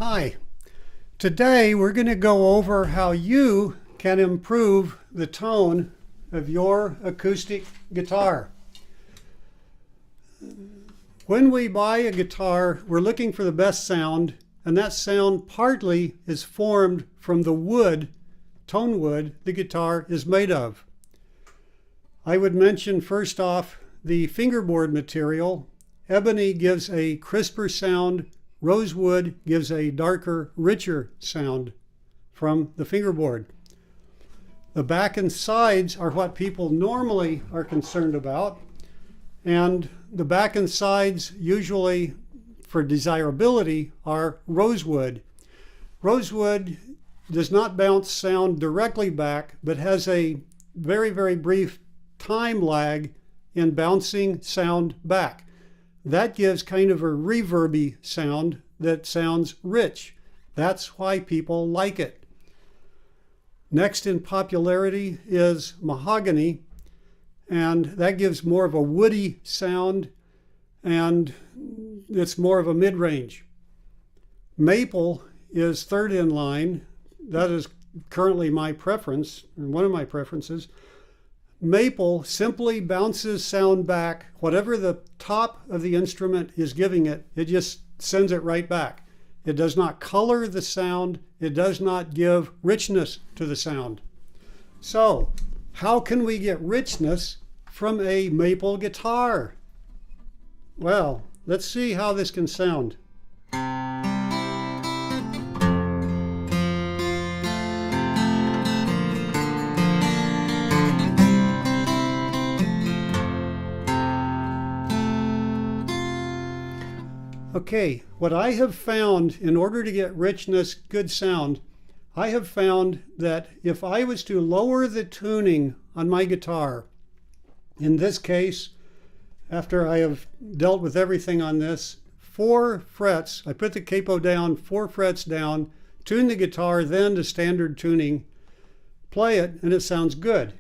Hi, today we're going to go over how you can improve the tone of your acoustic guitar. When we buy a guitar, we're looking for the best sound, and that sound partly is formed from the wood, tone wood, the guitar is made of. I would mention first off the fingerboard material. Ebony gives a crisper sound. Rosewood gives a darker, richer sound from the fingerboard. The back and sides are what people normally are concerned about. And the back and sides usually for desirability are rosewood. Rosewood does not bounce sound directly back, but has a very, very brief time lag in bouncing sound back. That gives kind of a reverby sound that sounds rich. That's why people like it. Next in popularity is mahogany, and that gives more of a woody sound, and it's more of a mid-range. Maple is third in line. That is currently my preference, or one of my preferences. Maple simply bounces sound back. Whatever the top of the instrument is giving it, it just sends it right back. It does not color the sound. It does not give richness to the sound. So, how can we get richness from a maple guitar? Well, let's see how this can sound. Okay, what I have found in order to get richness, good sound, I have found that if I was to lower the tuning on my guitar, in this case, after I have dealt with everything on this, 4 frets, I put the capo down, 4 frets down, tune the guitar then to standard tuning, play it, and it sounds good.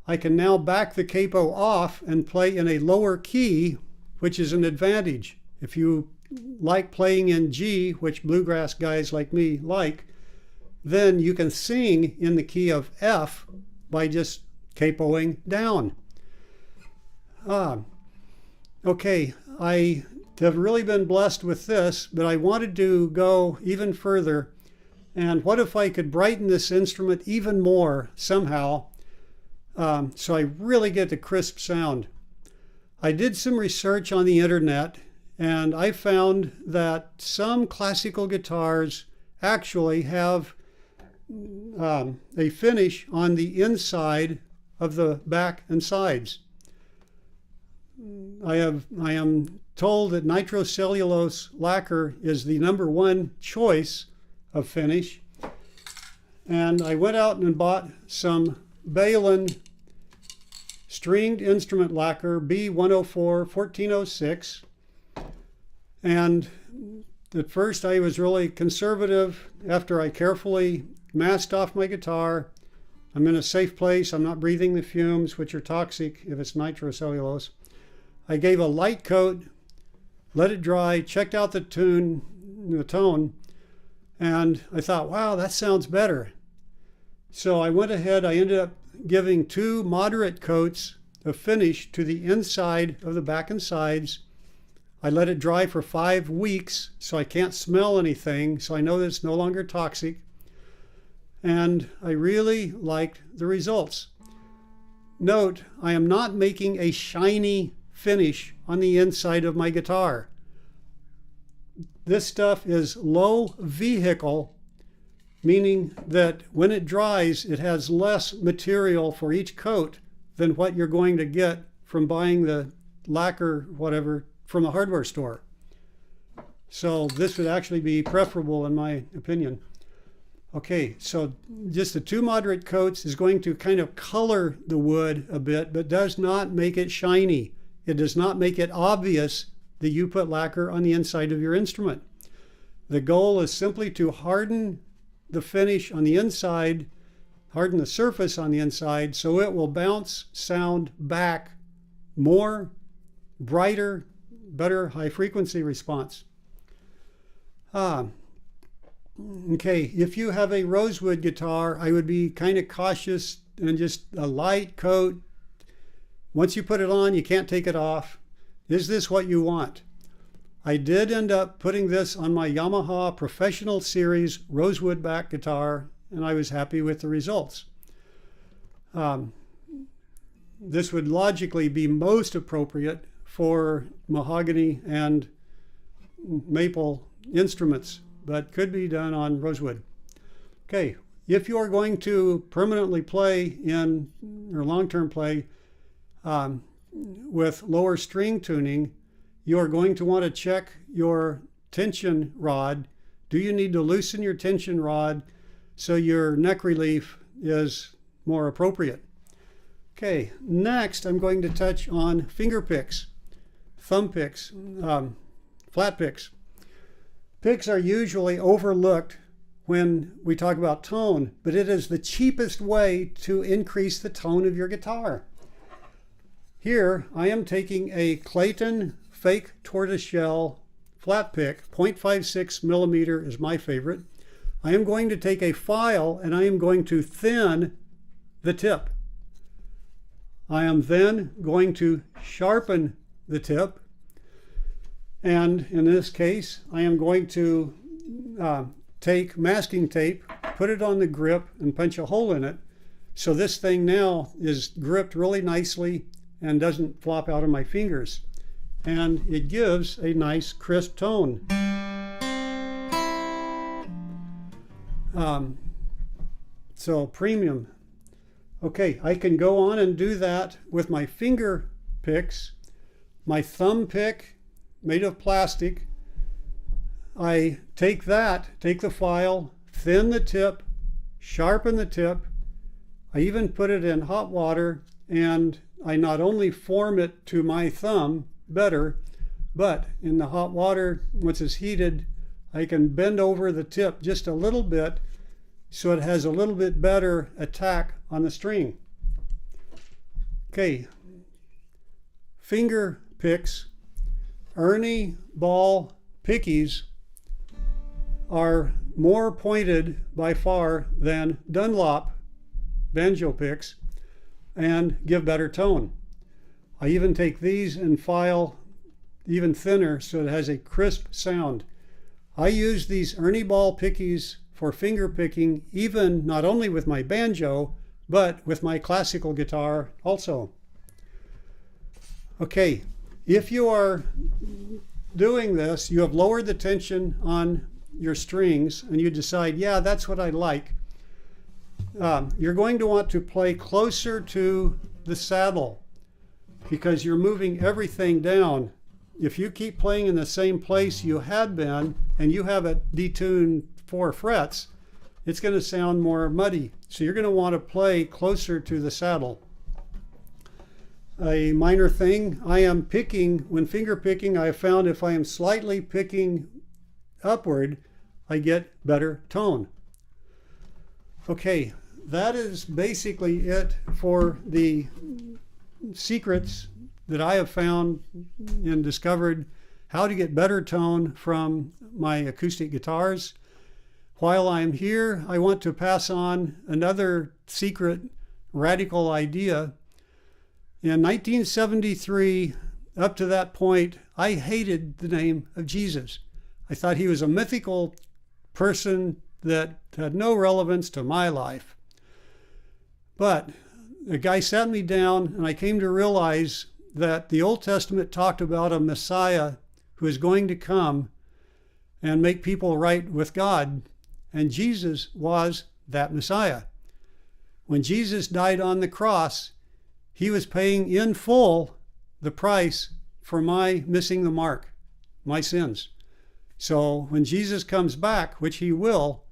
I can now back the capo off and play in a lower key, which is an advantage. If you like playing in G, which bluegrass guys like me like, then you can sing in the key of F by just capoing down. Okay, I have really been blessed with this, but I wanted to go even further. And what if I could brighten this instrument even more somehow, so I really get the crisp sound? I did some research on the internet, and I found that some classical guitars actually have a finish on the inside of the back and sides. I am told that nitrocellulose lacquer is the #1 choice of finish. And I went out and bought some Balin stringed instrument lacquer B104 1406. And at first I was really conservative. After I carefully masked off my guitar, I'm in a safe place. I'm not breathing the fumes, which are toxic if it's nitrocellulose. I gave a light coat, let it dry, checked out the tone, and I thought, wow, that sounds better. So I went ahead, I ended up giving 2 moderate coats of finish to the inside of the back and sides. I let it dry for 5 weeks, so I can't smell anything, so I know that it's no longer toxic. And I really liked the results. Note, I am not making a shiny finish on the inside of my guitar. This stuff is low vehicle, meaning that when it dries, it has less material for each coat than what you're going to get from buying the lacquer, whatever, from the hardware store. So this would actually be preferable in my opinion. Okay, so just the 2 moderate coats is going to kind of color the wood a bit, but does not make it shiny. It does not make it obvious that you put lacquer on the inside of your instrument. The goal is simply to harden the finish on the inside, harden the surface on the inside, so it will bounce sound back more, brighter, better high frequency response. Okay, if you have a rosewood guitar, I would be kind of cautious and just a light coat. Once you put it on, you can't take it off. Is this what you want? I did end up putting this on my Yamaha Professional Series rosewood back guitar, and I was happy with the results. This would logically be most appropriate for mahogany and maple instruments, but could be done on rosewood. Okay, if you are going to permanently play in, or long-term play with lower string tuning, you are going to want to check your tension rod. Do you need to loosen your tension rod so your neck relief is more appropriate? Okay, next I'm going to touch on finger picks, thumb picks, flat picks. Picks are usually overlooked when we talk about tone, but it is the cheapest way to increase the tone of your guitar. Here I am taking a Clayton fake tortoiseshell flat pick, 0.56 millimeter is my favorite. I am going to take a file and I am going to thin the tip. I am then going to sharpen the tip, and in this case I am going to take masking tape, put it on the grip and punch a hole in it, so this thing now is gripped really nicely and doesn't flop out of my fingers, and it gives a nice crisp tone. So premium. Okay, I can go on and do that with my finger picks. My thumb pick, made of plastic, I take the file, thin the tip, sharpen the tip. I even put it in hot water, and I not only form it to my thumb better, but in the hot water, once it's heated, I can bend over the tip just a little bit so it has a little bit better attack on the string. Okay, finger picks, Ernie ball pickies are more pointed by far than Dunlop banjo picks and give better tone. I even take these and file even thinner so it has a crisp sound. I use these Ernie ball pickies for finger picking, even not only with my banjo, but with my classical guitar also. Okay, if you are doing this, you have lowered the tension on your strings and you decide, yeah, that's what I like. You're going to want to play closer to the saddle because you're moving everything down. If you keep playing in the same place you had been and you have it detuned 4 frets, it's going to sound more muddy. So you're going to want to play closer to the saddle. A minor thing, I am picking, when finger picking, I have found if I am slightly picking upward, I get better tone. Okay, that is basically it for the secrets that I have found and discovered how to get better tone from my acoustic guitars. While I'm here, I want to pass on another secret radical idea. In 1973, up to that point, I hated the name of Jesus. I thought he was a mythical person that had no relevance to my life. But a guy sat me down and I came to realize that the Old Testament talked about a Messiah who is going to come and make people right with God. And Jesus was that Messiah. When Jesus died on the cross, he was paying in full the price for my missing the mark, my sins. So when Jesus comes back, which he will,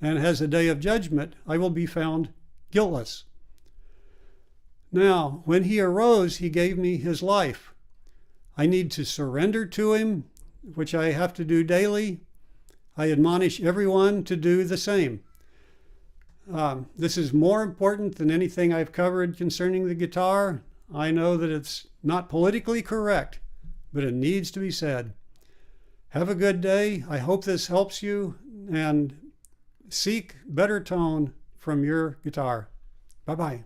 and has a day of judgment, I will be found guiltless. Now, when he arose, he gave me his life. I need to surrender to him, which I have to do daily. I admonish everyone to do the same. This is more important than anything I've covered concerning the guitar. I know that it's not politically correct, but it needs to be said. Have a good day. I hope this helps you, and seek better tone from your guitar. Bye-bye.